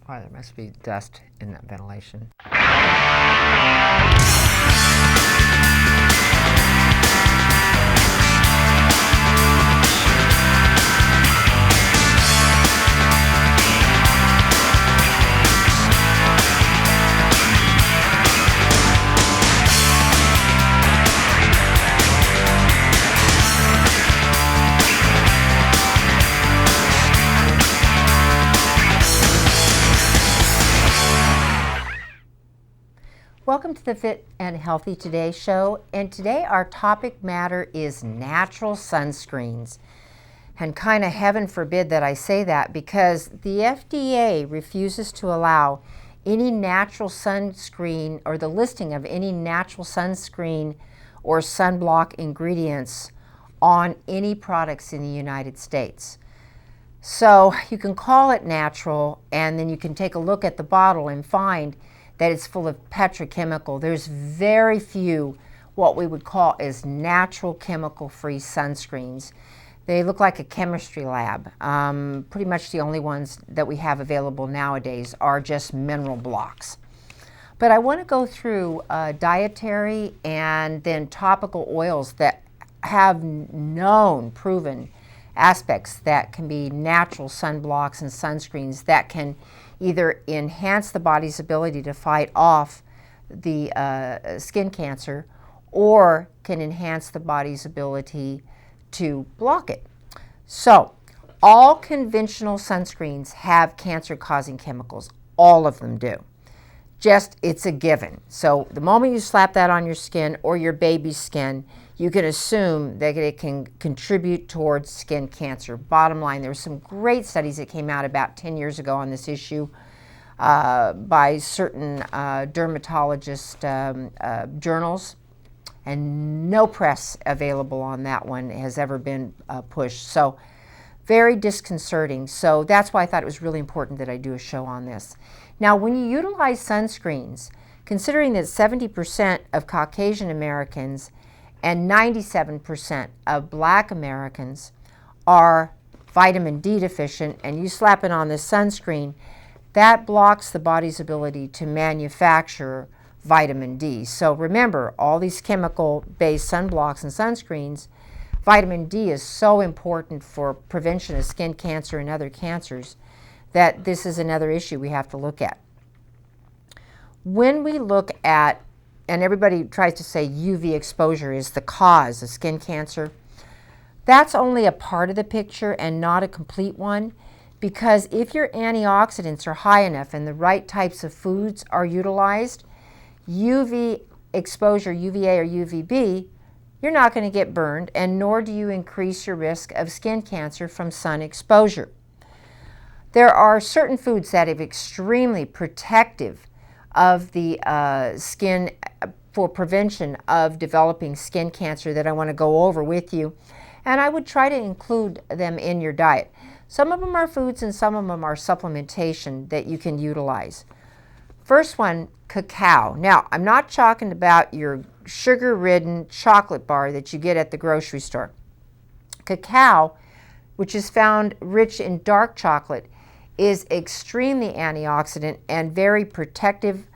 Why, there must be dust in that ventilation. Welcome to the Fit and Healthy Today show, and today our topic matter is natural sunscreens. And kind of heaven forbid that I say that, because the FDA refuses to allow any natural sunscreen or the listing of any natural sunscreen or sunblock ingredients on any products in the United States. So you can call it natural, and then you can take a look at the bottle and find that it's full of petrochemical. There's very few what we would call as natural chemical-free sunscreens. They look like a chemistry lab. Pretty much the only ones that we have available nowadays are just mineral blocks. But I want to go through dietary and then topical oils that have known, proven aspects that can be natural sunblocks and sunscreens that can either enhance the body's ability to fight off the skin cancer or can enhance the body's ability to block it. So all conventional sunscreens have cancer-causing chemicals. All of them do. It's a given. So the moment you slap that on your skin or your baby's skin, you can assume that it can contribute towards skin cancer. Bottom line, there were some great studies that came out about 10 years ago on this issue by certain dermatologist journals, and no press available on that one has ever been pushed. So very disconcerting. So that's why I thought it was really important that I do a show on this. Now, when you utilize sunscreens, considering that 70% of Caucasian Americans and 97% of Black Americans are vitamin D deficient, and you slap it on the sunscreen, that blocks the body's ability to manufacture vitamin D. So remember, all these chemical-based sunblocks and sunscreens, vitamin D is so important for prevention of skin cancer and other cancers that this is another issue we have to look at. When we look at, and everybody tries to say UV exposure is the cause of skin cancer, that's only a part of the picture and not a complete one, because if your antioxidants are high enough and the right types of foods are utilized, UV exposure, UVA or UVB, you're not going to get burned, and nor do you increase your risk of skin cancer from sun exposure. There are certain foods that are extremely protective of the skin for prevention of developing skin cancer that I want to go over with you, and I would try to include them in your diet. Some of them are foods and some of them are supplementation that you can utilize. First one, cacao. Now, I'm not talking about your sugar-ridden chocolate bar that you get at the grocery store. Cacao, which is found rich in dark chocolate, is extremely antioxidant and very protective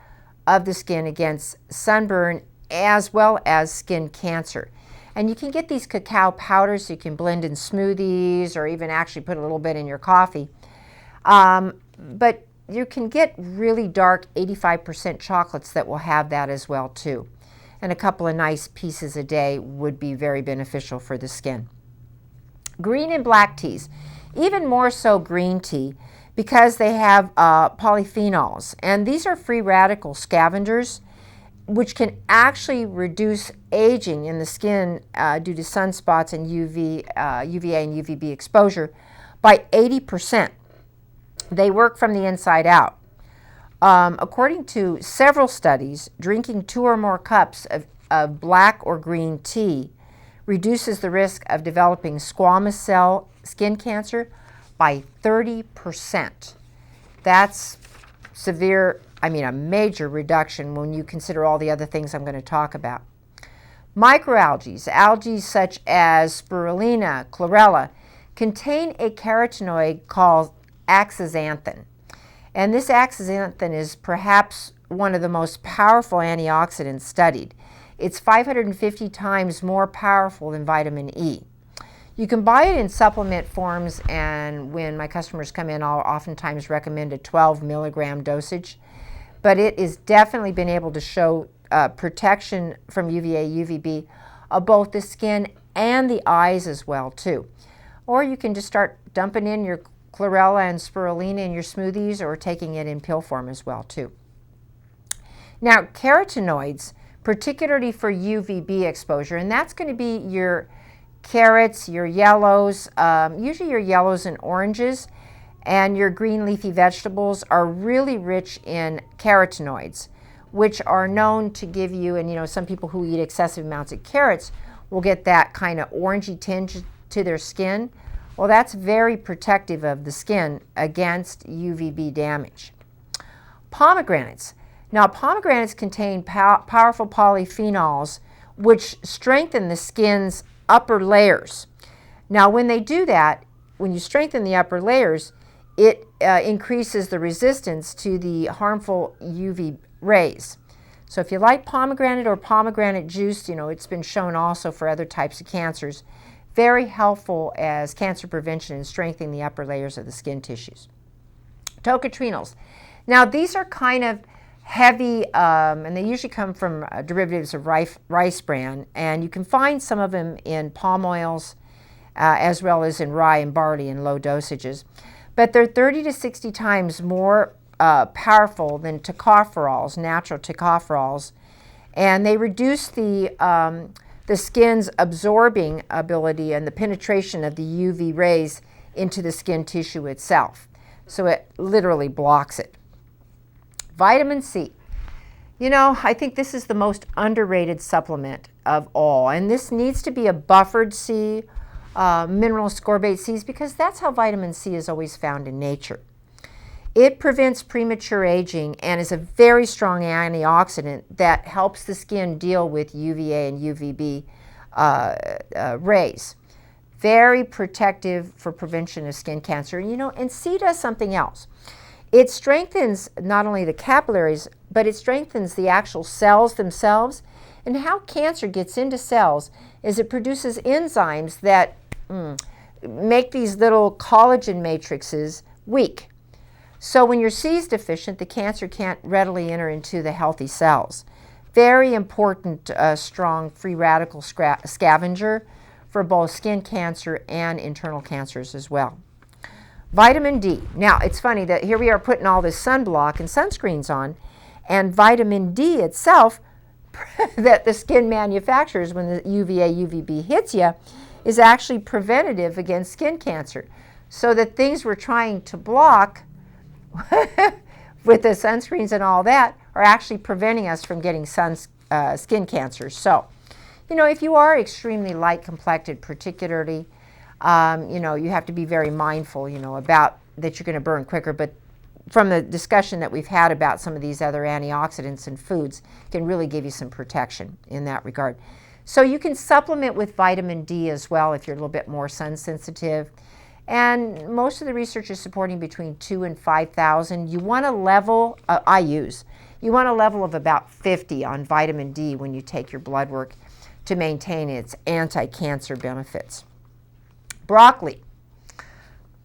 of the skin against sunburn as well as skin cancer. And you can get these cacao powders so you can blend in smoothies or even actually put a little bit in your coffee. But you can get really dark 85% chocolates that will have that as well too. And a couple of nice pieces a day would be very beneficial for the skin. Green and black teas, even more so green tea, because they have polyphenols. And these are free radical scavengers, which can actually reduce aging in the skin due to sunspots and UVA and UVB exposure by 80%. They work from the inside out. According to several studies, drinking 2 or more cups of black or green tea reduces the risk of developing squamous cell skin cancer by 30%. That's severe, a major reduction when you consider all the other things I'm going to talk about. Microalgae, algae such as spirulina, chlorella, contain a carotenoid called astaxanthin. And this astaxanthin is perhaps one of the most powerful antioxidants studied. It's 550 times more powerful than vitamin E. You can buy it in supplement forms, and when my customers come in, I'll oftentimes recommend a 12 milligram dosage. But it has definitely been able to show protection from UVA, UVB of both the skin and the eyes as well too. Or you can just start dumping in your chlorella and spirulina in your smoothies, or taking it in pill form as well too. Now, carotenoids, particularly for UVB exposure, and that's going to be your carrots, your yellows, usually your yellows and oranges, and your green leafy vegetables are really rich in carotenoids, which are known to give you, and some people who eat excessive amounts of carrots will get that kind of orangey tinge to their skin. Well, that's very protective of the skin against UVB damage. Pomegranates. Now, pomegranates contain powerful polyphenols which strengthen the skin's upper layers. Now, when they do that, when you strengthen the upper layers, it increases the resistance to the harmful UV rays. So if you like pomegranate or pomegranate juice, it's been shown also for other types of cancers. Very helpful as cancer prevention and strengthening the upper layers of the skin tissues. Tocotrienols. Now, these are kind of heavy, and they usually come from derivatives of rice bran, and you can find some of them in palm oils as well as in rye and barley in low dosages. But they're 30 to 60 times more powerful than tocopherols, natural tocopherols, and they reduce the skin's absorbing ability and the penetration of the UV rays into the skin tissue itself. So it literally blocks it. Vitamin C. I think this is the most underrated supplement of all, and this needs to be a buffered C, mineral ascorbate Cs, because that's how vitamin C is always found in nature. It prevents premature aging and is a very strong antioxidant that helps the skin deal with UVA and UVB rays. Very protective for prevention of skin cancer. And C does something else. It strengthens not only the capillaries, but it strengthens the actual cells themselves. And how cancer gets into cells is it produces enzymes that make these little collagen matrices weak. So when your C is deficient, the cancer can't readily enter into the healthy cells. Very important, strong free radical scavenger for both skin cancer and internal cancers as well. Vitamin D. Now, it's funny that here we are putting all this sunblock and sunscreens on, and vitamin D itself that the skin manufactures when the UVA, UVB hits you is actually preventative against skin cancer. So the things we're trying to block with the sunscreens and all that are actually preventing us from getting skin cancer. So, if you are extremely light complected, particularly, you have to be very mindful, about that you're going to burn quicker. But from the discussion that we've had about some of these other antioxidants and foods, can really give you some protection in that regard. So you can supplement with vitamin D as well if you're a little bit more sun sensitive. And most of the research is supporting between 2,000 and 5,000. You want a level, you want a level of about 50 on vitamin D when you take your blood work to maintain its anti-cancer benefits. Broccoli,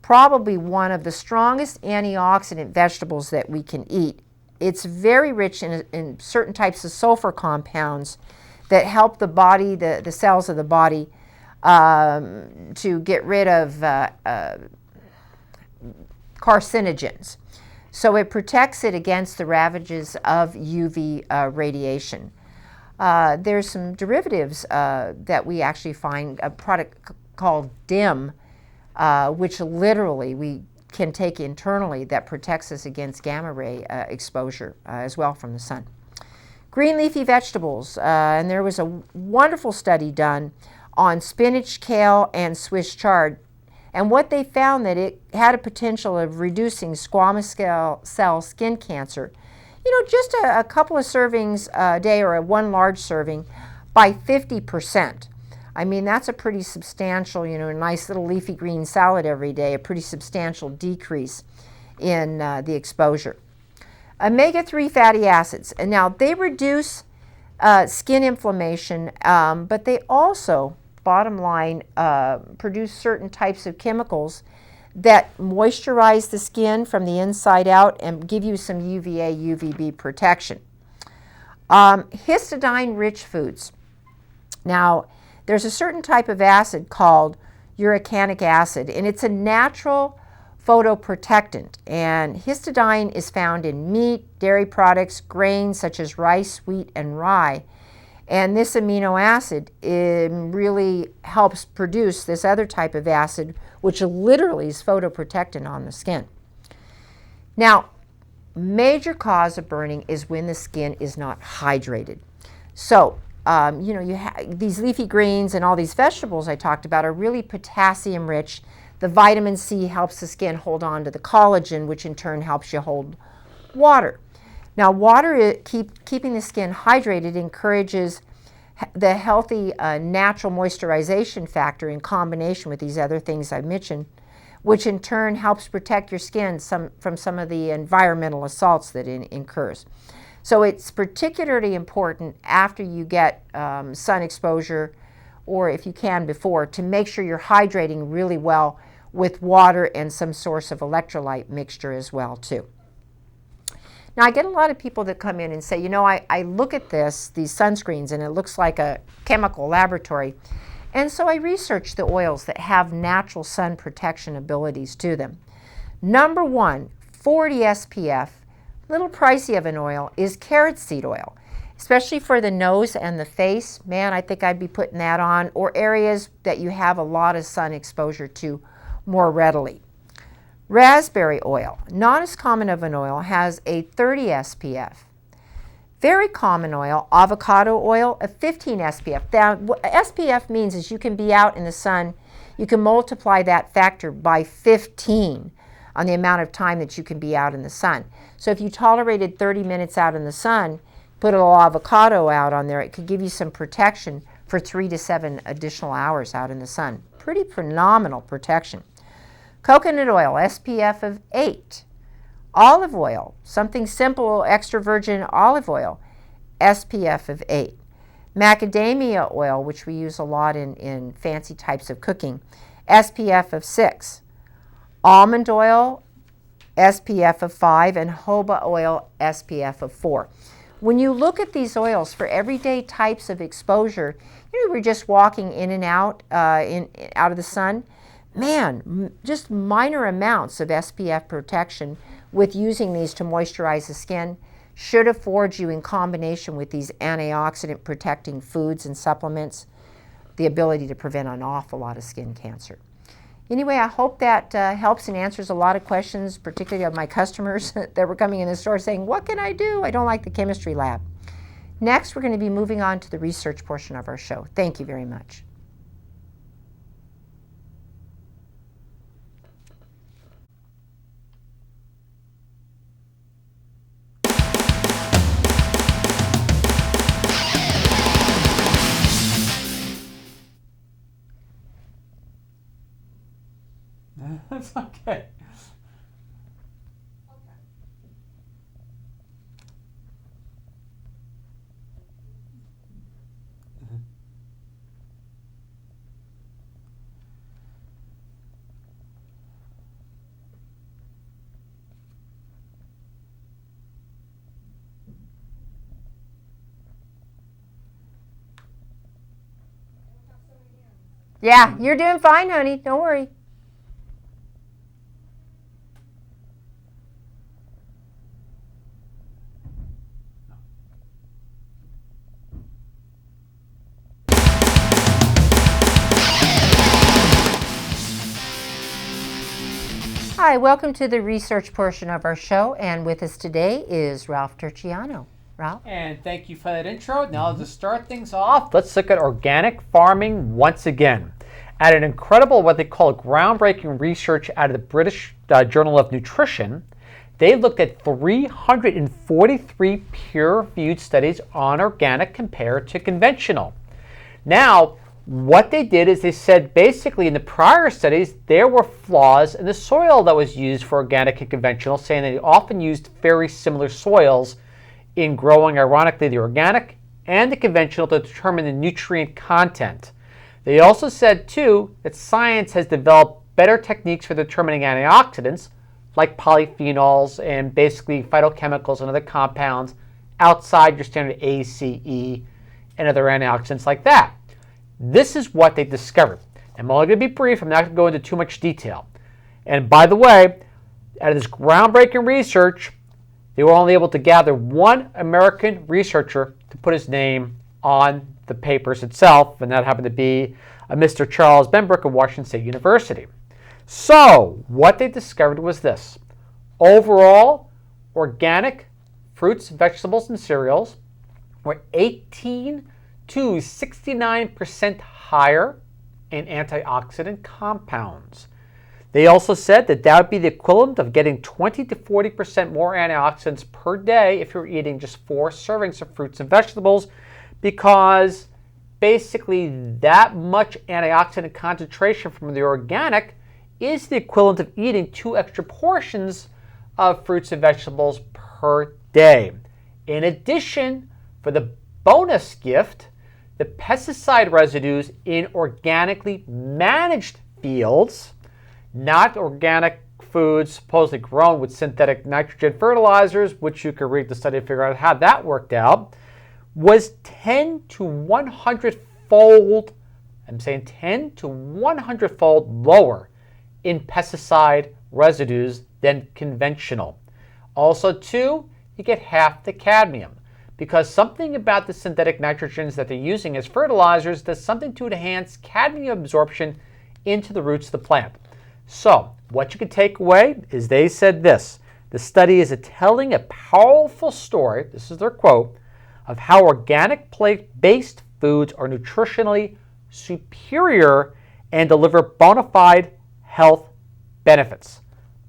probably one of the strongest antioxidant vegetables that we can eat. It's very rich in certain types of sulfur compounds that help the body, the cells of the body, to get rid of carcinogens. So it protects it against the ravages of UV radiation. There's some derivatives that we actually find, a product called DIM, which literally we can take internally that protects us against gamma ray exposure as well from the sun. Green leafy vegetables, and there was a wonderful study done on spinach, kale, and Swiss chard, and what they found that it had a potential of reducing squamous cell skin cancer, just a couple of servings a day or one large serving by 50%. I mean, that's a pretty substantial, a nice little leafy green salad every day, a pretty substantial decrease in the exposure. Omega-3 fatty acids, and now they reduce skin inflammation, but they also, bottom line, produce certain types of chemicals that moisturize the skin from the inside out and give you some UVA, UVB protection. Histidine-rich foods. Now, there's a certain type of acid called uricanic acid, and it's a natural photoprotectant. And histidine is found in meat, dairy products, grains such as rice, wheat, and rye. And this amino acid really helps produce this other type of acid, which literally is photoprotectant on the skin. Now, major cause of burning is when the skin is not hydrated. So, these leafy greens and all these vegetables I talked about are really potassium rich. The vitamin C helps the skin hold on to the collagen, which in turn helps you hold water. Now, water, keeping the skin hydrated encourages the healthy natural moisturization factor in combination with these other things I mentioned, which in turn helps protect your skin from some of the environmental assaults that it incurs. So it's particularly important after you get sun exposure, or if you can before, to make sure you're hydrating really well with water and some source of electrolyte mixture as well too. Now, I get a lot of people that come in and say, I look at these sunscreens, and it looks like a chemical laboratory. And so I research the oils that have natural sun protection abilities to them. Number one, 40 SPF, little pricey of an oil, is carrot seed oil, especially for the nose and the face. Man, I think I'd be putting that on, or areas that you have a lot of sun exposure to more readily. Raspberry oil, not as common of an oil, has a 30 SPF. Very common oil, avocado oil, a 15 SPF. Now, what SPF means is you can be out in the sun, you can multiply that factor by 15 on the amount of time that you can be out in the sun. So if you tolerated 30 minutes out in the sun, put a little avocado out on there, it could give you some protection for 3 to 7 additional hours out in the sun. Pretty phenomenal protection. Coconut oil, SPF of 8. Olive oil, something simple, extra virgin olive oil, SPF of 8. Macadamia oil, which we use a lot in fancy types of cooking, SPF of 6. Almond oil, SPF of 5, and jojoba oil, SPF of 4. When you look at these oils for everyday types of exposure, we're just walking in and out out of the sun, man, just minor amounts of SPF protection with using these to moisturize the skin should afford you, in combination with these antioxidant protecting foods and supplements, the ability to prevent an awful lot of skin cancer. Anyway, I hope that helps and answers a lot of questions, particularly of my customers that were coming in the store saying, what can I do? I don't like the chemistry lab. Next, we're going to be moving on to the research portion of our show. Thank you very much. That's okay. Yeah, you're doing fine, honey. Don't worry. Hi, welcome to the research portion of our show, and with us today is Ralph Turchiano. Ralph? And thank you for that intro. Now to start things off, let's look at organic farming once again. At an incredible, what they call groundbreaking research out of the British Journal of Nutrition, they looked at 343 peer-reviewed studies on organic compared to conventional. Now, What they did is they said basically in the prior studies there were flaws in the soil that was used for organic and conventional, saying that they often used very similar soils in growing, ironically, the organic and the conventional to determine the nutrient content. They also said, too, that science has developed better techniques for determining antioxidants, like polyphenols and basically phytochemicals and other compounds outside your standard A, C, E, and other antioxidants like that. This is what they discovered. I'm only going to be brief. I'm not going to go into too much detail. And by the way, out of this groundbreaking research, they were only able to gather one American researcher to put his name on the papers itself, and that happened to be Mr. Charles Benbrook of Washington State University. So what they discovered was this. Overall, organic fruits, vegetables, and cereals were 18 to 69% higher in antioxidant compounds. They also said that that would be the equivalent of getting 20 to 40% more antioxidants per day if you're eating just 4 servings of fruits and vegetables, because basically that much antioxidant concentration from the organic is the equivalent of eating 2 extra portions of fruits and vegetables per day. In addition, for the bonus gift, the pesticide residues in organically managed fields, not organic foods supposedly grown with synthetic nitrogen fertilizers, which you could read the study to figure out how that worked out, was 10 to 100 fold, I'm saying 10 to 100 fold lower in pesticide residues than conventional. Also, too, you get half the cadmium, because something about the synthetic nitrogens that they're using as fertilizers does something to enhance cadmium absorption into the roots of the plant. So what you can take away is they said this: the study is telling a powerful story, this is their quote, of how organic plant-based foods are nutritionally superior and deliver bona fide health benefits,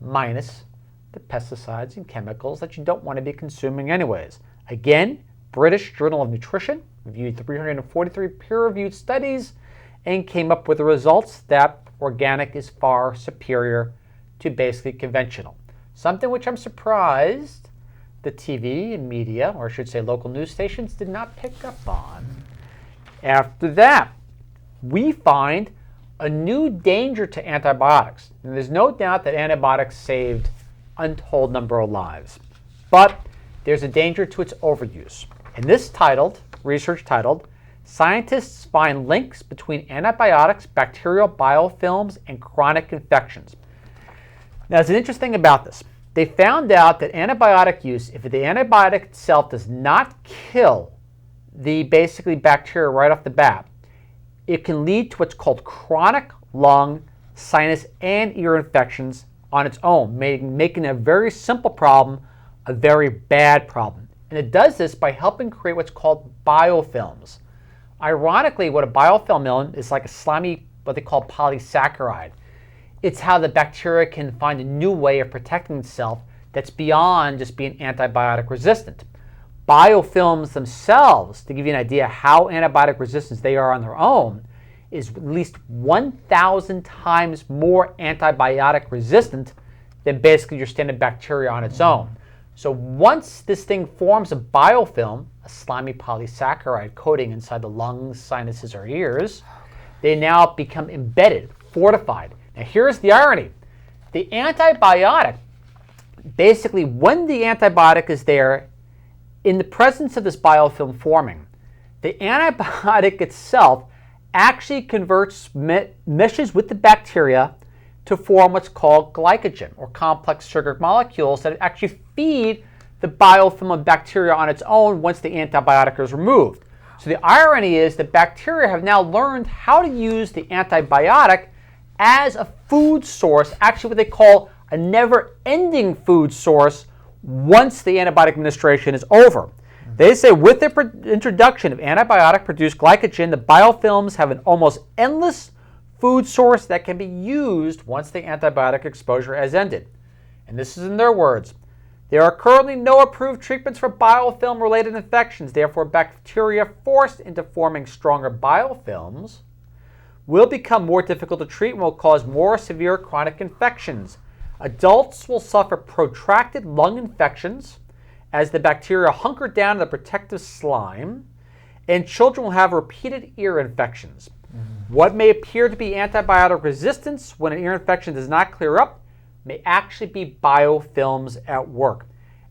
minus the pesticides and chemicals that you don't want to be consuming anyways. Again, British Journal of Nutrition reviewed 343 peer-reviewed studies and came up with the results that organic is far superior to basically conventional. Something which I'm surprised the TV and media, or I should say local news stations, did not pick up on. After that, we find a new danger to antibiotics. And there's no doubt that antibiotics saved untold number of lives. But there's a danger to its overuse. In this research titled, Scientists Find Links Between Antibiotics, Bacterial Biofilms, and Chronic Infections. Now, there's an interesting thing about this. They found out that antibiotic use, if the antibiotic itself does not kill the basically bacteria right off the bat, it can lead to what's called chronic lung, sinus, and ear infections on its own, making a very simple problem a very bad problem. And it does this by helping create what's called biofilms. Ironically, what a biofilm is like a slimy, what they call polysaccharide. It's how the bacteria can find a new way of protecting itself that's beyond just being antibiotic resistant. Biofilms themselves, to give you an idea how antibiotic resistant they are on their own, is at least 1,000 times more antibiotic resistant than basically your standard bacteria on its own. So once this thing forms a biofilm, a slimy polysaccharide coating inside the lungs, sinuses, or ears, they now become embedded, fortified. Now here's the irony. The antibiotic, basically when the antibiotic is there, in the presence of this biofilm forming, the antibiotic itself actually meshes with the bacteria to form what's called glycogen, or complex sugar molecules that actually feed the biofilm of bacteria on its own once the antibiotic is removed. So the irony is that bacteria have now learned how to use the antibiotic as a food source, actually what they call a never-ending food source once the antibiotic administration is over. They say with the introduction of antibiotic-produced glycogen, the biofilms have an almost endless food source that can be used once the antibiotic exposure has ended. And this is in their words. There are currently no approved treatments for biofilm-related infections. Therefore, bacteria forced into forming stronger biofilms will become more difficult to treat and will cause more severe chronic infections. Adults will suffer protracted lung infections as the bacteria hunker down in the protective slime, and children will have repeated ear infections. What may appear to be antibiotic resistance when an ear infection does not clear up may actually be biofilms at work.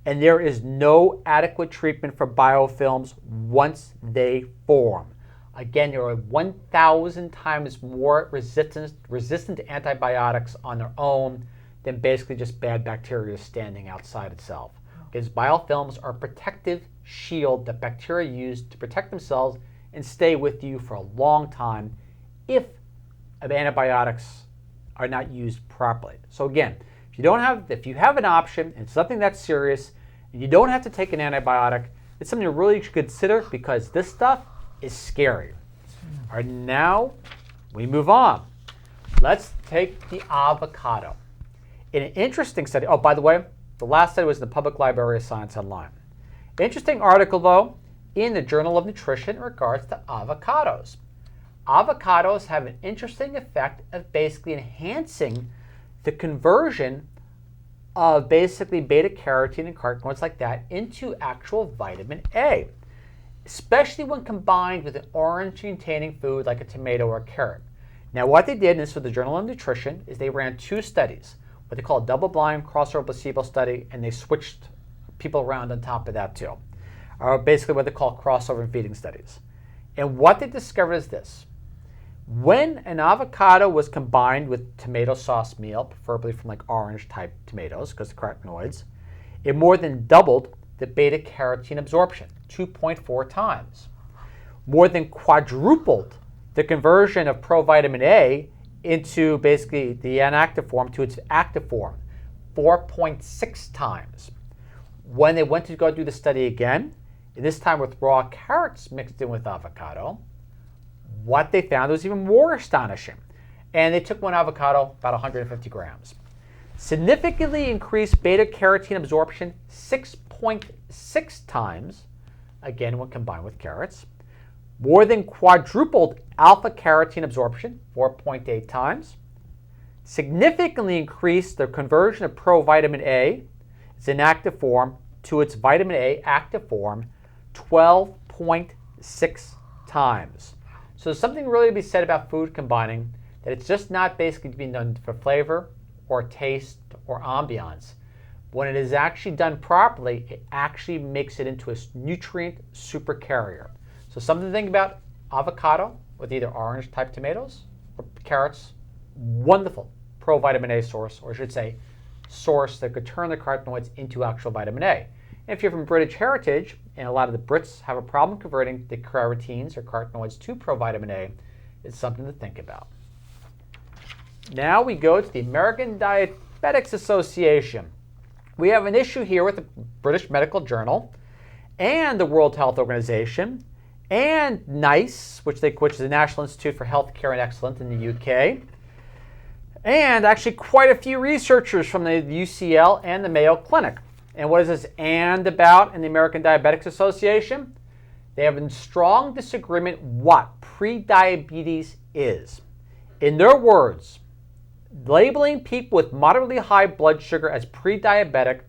And there is no adequate treatment for biofilms once they form. Again, there are 1,000 times more resistant to antibiotics on their own than basically just bad bacteria standing outside itself. Because biofilms are a protective shield that bacteria use to protect themselves and stay with you for a long time if antibiotics are not used properly. So again, if you have an option and something that's serious, and you don't have to take an antibiotic, it's something you really should consider because this stuff is scary. All right, now we move on. Let's take the avocado. In an interesting study, oh, by the way, the last study was in the Public Library of Science Online. Interesting article, though, in the Journal of Nutrition in regards to avocados. Avocados have an interesting effect of basically enhancing the conversion of basically beta carotene and carotenoids like that into actual vitamin A, especially when combined with an orange-containing food like a tomato or a carrot. Now, what they did, and this was the Journal of Nutrition, is they ran two studies, what they call a double-blind crossover placebo study, and they switched people around on top of that too, or basically what they call crossover and feeding studies. And what they discovered is this. When an avocado was combined with tomato sauce meal, preferably from like orange type tomatoes because of the carotenoids, it more than doubled the beta carotene absorption, 2.4 times. More than quadrupled the conversion of provitamin A into basically the inactive form to its active form, 4.6 times. When they went to go do the study again, and this time with raw carrots mixed in with avocado, what they found was even more astonishing. And they took one avocado, about 150 grams. Significantly increased beta carotene absorption 6.6 times, again when combined with carrots. More than quadrupled alpha carotene absorption, 4.8 times. Significantly increased the conversion of provitamin A, its inactive form, to its vitamin A active form, 12.6 times. So there's something really to be said about food combining, that it's just not basically being done for flavor or taste or ambiance. When it is actually done properly, it actually makes it into a nutrient super carrier. So something to think about: avocado with either orange type tomatoes or carrots, wonderful provitamin A source, or I should say source that could turn the carotenoids into actual vitamin A. And if you're from British heritage, and a lot of the Brits have a problem converting the carotenes or carotenoids to provitamin A, it's something to think about. Now we go to the American Diabetics Association. We have an issue here with the British Medical Journal and the World Health Organization and NICE, which is the National Institute for Healthcare and Excellence in the UK, and actually quite a few researchers from the UCL and the Mayo Clinic. And what is this "and" about in the American Diabetics Association? They have a strong disagreement what prediabetes is. In their words, labeling people with moderately high blood sugar as pre-diabetic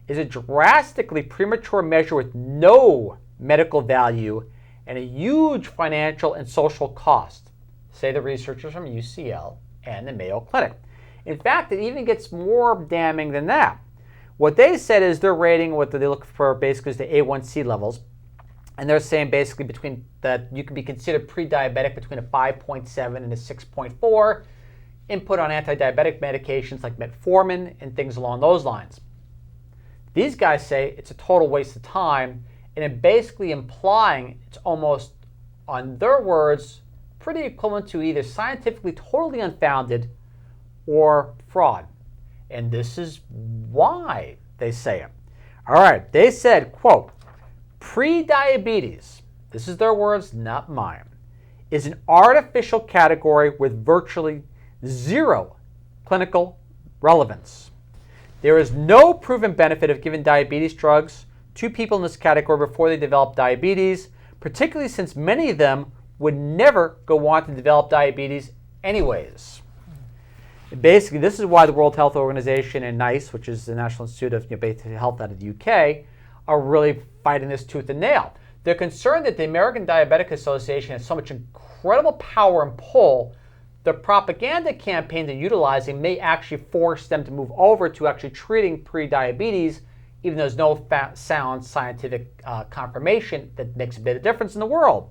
is a drastically premature measure with no medical value and a huge financial and social cost, say the researchers from UCL and the Mayo Clinic. In fact, it even gets more damning than that. What they said is they're rating what they look for basically is the A1C levels, and they're saying basically between that you can be considered pre-diabetic between a 5.7 and a 6.4, input on anti-diabetic medications like metformin and things along those lines. These guys say it's a total waste of time, and it basically implying it's almost, on their words, pretty equivalent to either scientifically totally unfounded or fraud. And this is why they say it. All right, they said, quote, pre-diabetes, this is their words, not mine, is an artificial category with virtually zero clinical relevance. There is no proven benefit of giving diabetes drugs to people in this category before they develop diabetes, particularly since many of them would never go on to develop diabetes anyways. Basically, this is why the World Health Organization and NICE, which is the National Institute of Basic Health out of the UK, are really fighting this tooth and nail. They're concerned that the American Diabetic Association has so much incredible power and pull, the propaganda campaign they're utilizing may actually force them to move over to actually treating pre-diabetes, even though there's no sound scientific confirmation that makes a bit of difference in the world.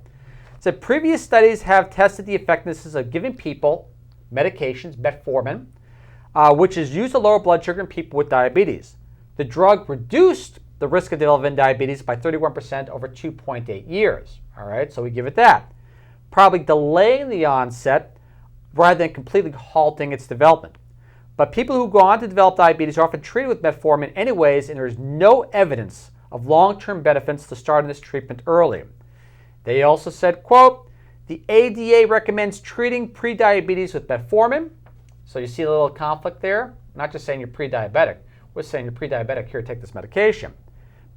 So previous studies have tested the effectiveness of giving people medications, metformin, which is used to lower blood sugar in people with diabetes. The drug reduced the risk of developing diabetes by 31% over 2.8 years. All right, so we give it that. Probably delaying the onset rather than completely halting its development. But people who go on to develop diabetes are often treated with metformin anyways, and there is no evidence of long-term benefits to starting this treatment early. They also said, quote, the ADA recommends treating prediabetes with metformin. So you see a little conflict there. Not just saying you're pre-diabetic. We're saying you're pre-diabetic, here, take this medication.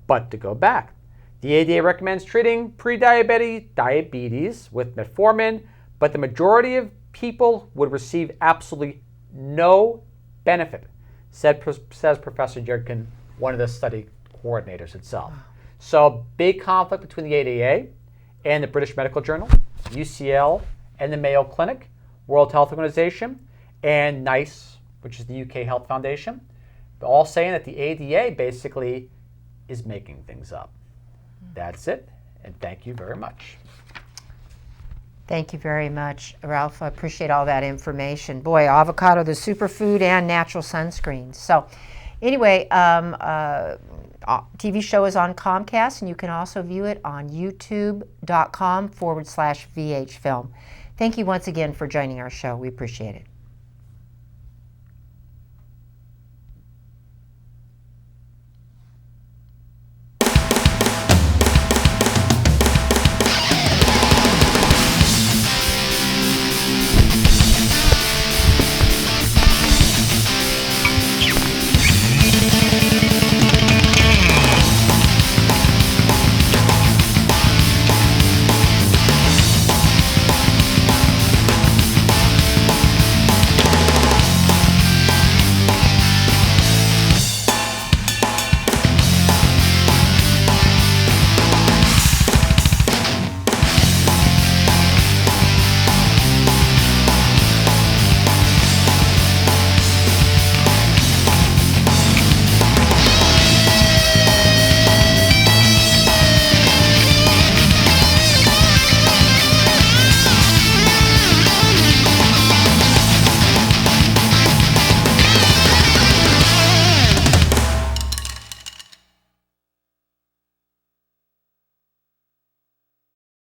But to go back, the ADA recommends treating diabetes with metformin, but the majority of people would receive absolutely no benefit, says Professor Yudkin, one of the study coordinators itself. So big conflict between the ADA and the British Medical Journal, UCL, and the Mayo Clinic, World Health Organization, and NICE, which is the UK Health Foundation. They're all saying that the ADA basically is making things up. That's it, and thank you very much. Thank you very much, Ralph. I appreciate all that information. Boy, avocado, the superfood, and natural sunscreens. So anyway, TV show is on Comcast, and you can also view it on youtube.com/VHfilm. Thank you once again for joining our show. We appreciate it.